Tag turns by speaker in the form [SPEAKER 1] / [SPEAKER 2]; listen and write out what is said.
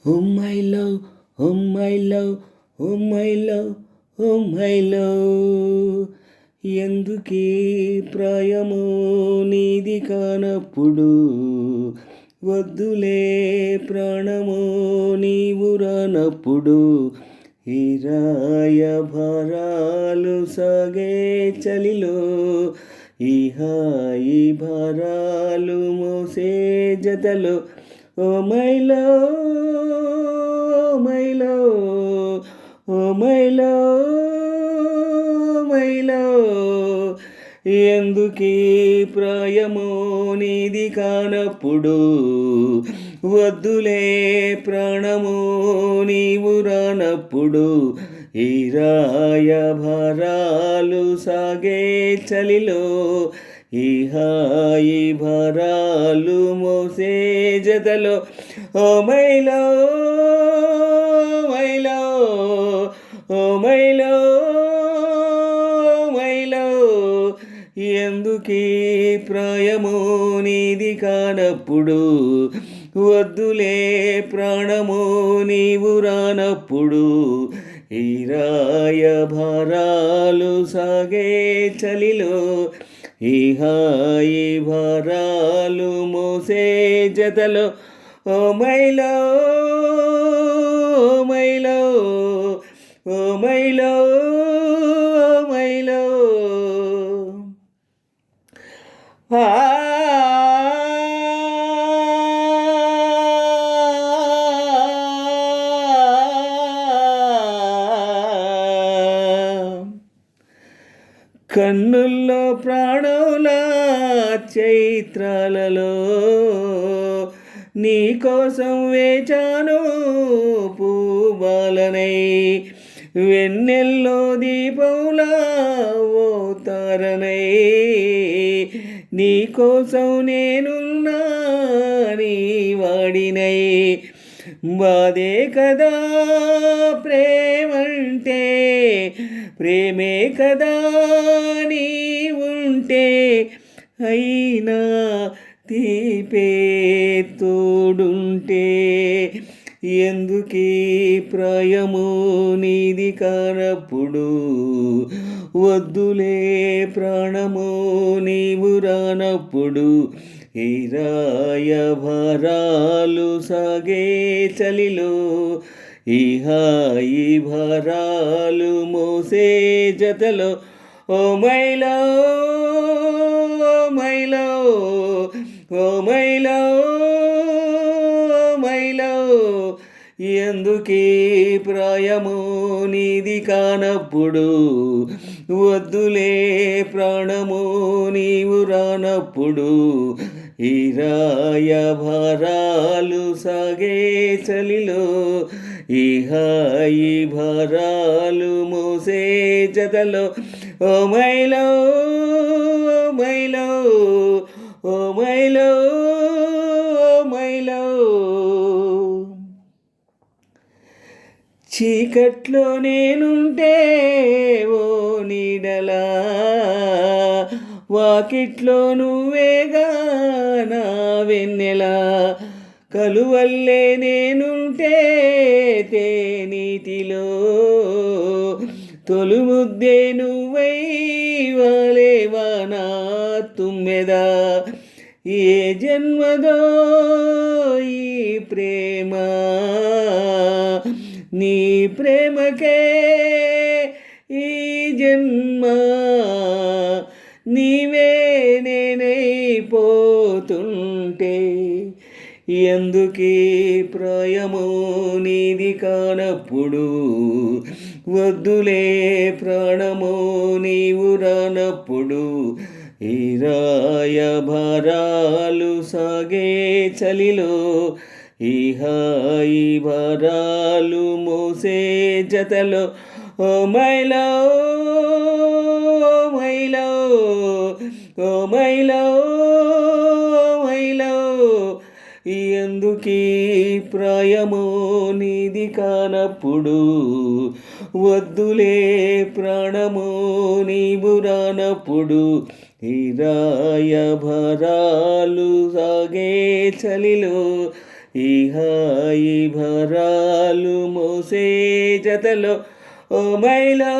[SPEAKER 1] Oh my love, oh my love, oh my love, oh my love. ఎందుకీ ప్రాయమో నీది కానప్పుడు, వద్దులే ప్రాణమో నీవు రానప్పుడు. ఈ రాయభారాలు సాగే చలిలో, ఈ హాయి భారాలు మోసే జతలో. Oh my love, oh my love, oh my love, my love. ఎందుకీ ప్రాయమో నీది కానప్పుడు, వద్దులే ప్రాణమో నీవు రానప్పుడు. ఈ రాయభారాలు సాగే చలిలో, ఈ హాయి భారాలు మోసే జతలో. Oh my love, my love, oh my love, my love. ఎందుకీ ప్రాయమో నీది కానప్పుడు, వద్దులే ప్రాణమో నీవు రానప్పుడు. ఈ రాయభారాలు సాగే చలిలో, ఈ హాయి భారాలు మోసే జతలో. Oh my love, oh my love, oh my love, my love. కన్నుల్లో ప్రాణంలా చైత్రాలలో, నీకోసం వేచాను పూబాలనై. వెన్నెల్లో దీపంలా ఓ తారనై, నీకోసం నేనున్నా నీ వాడినై. బాధే కదా ప్రేమంటే, ప్రేమే కదా నీ ఉంటే. అయినా తీపే తోడుంటే, ఎందుకీ ప్రాయమో నీది కానప్పుడు, వద్దులే ప్రాణమో నీవు రానప్పుడు. ఈ రాయభారాలు సాగే చలిలో, ఈ హాయి భారాలు మోసే జతలో. Oh my love, oh my love, oh my love, my love. ఎందుకీ ప్రాయమో నీది కానప్పుడు, వద్దులే ప్రాణమో నీవు రానప్పుడు. ఈ రాయభారాలు సాగే చలిలో, ఈ హాయి భారాలు మోసే జతలో. Oh my love, oh my love, oh my love, my love. చీకట్లో నేనుంటే ఓ నీడలా, వాకిట్లో నువ్వేగా నా వెన్నెలా. కలువల్లే నేనుంటే తేనీటిలో, తొలుముద్దే నువ్వై వాలేవా నా తుమ్మెదా. ఏ జన్మదో ఈ ప్రేమ, నీ ప్రేమకే ఈ జన్మ. నీవే నేనైపోతుంటే, ఎందుకీ ప్రాయమో నీది కానప్పుడు, వద్దులే ప్రాణమో నీవు రానప్పుడు. ఈ రాయభారాలు సాగే చలిలో, ఈ హాయి భారాలు మోసే జతలో. Oh my love, oh my love, oh my love, my love. ఎందుకీ ప్రాయమో నీది కానప్పుడు, వద్దులే ప్రాణమో నీవు రానప్పుడు. ఈ రాయభారాలు సాగే చలిలో, ఈ హాయి భరాలు మోసే జతలో ఓ మైలో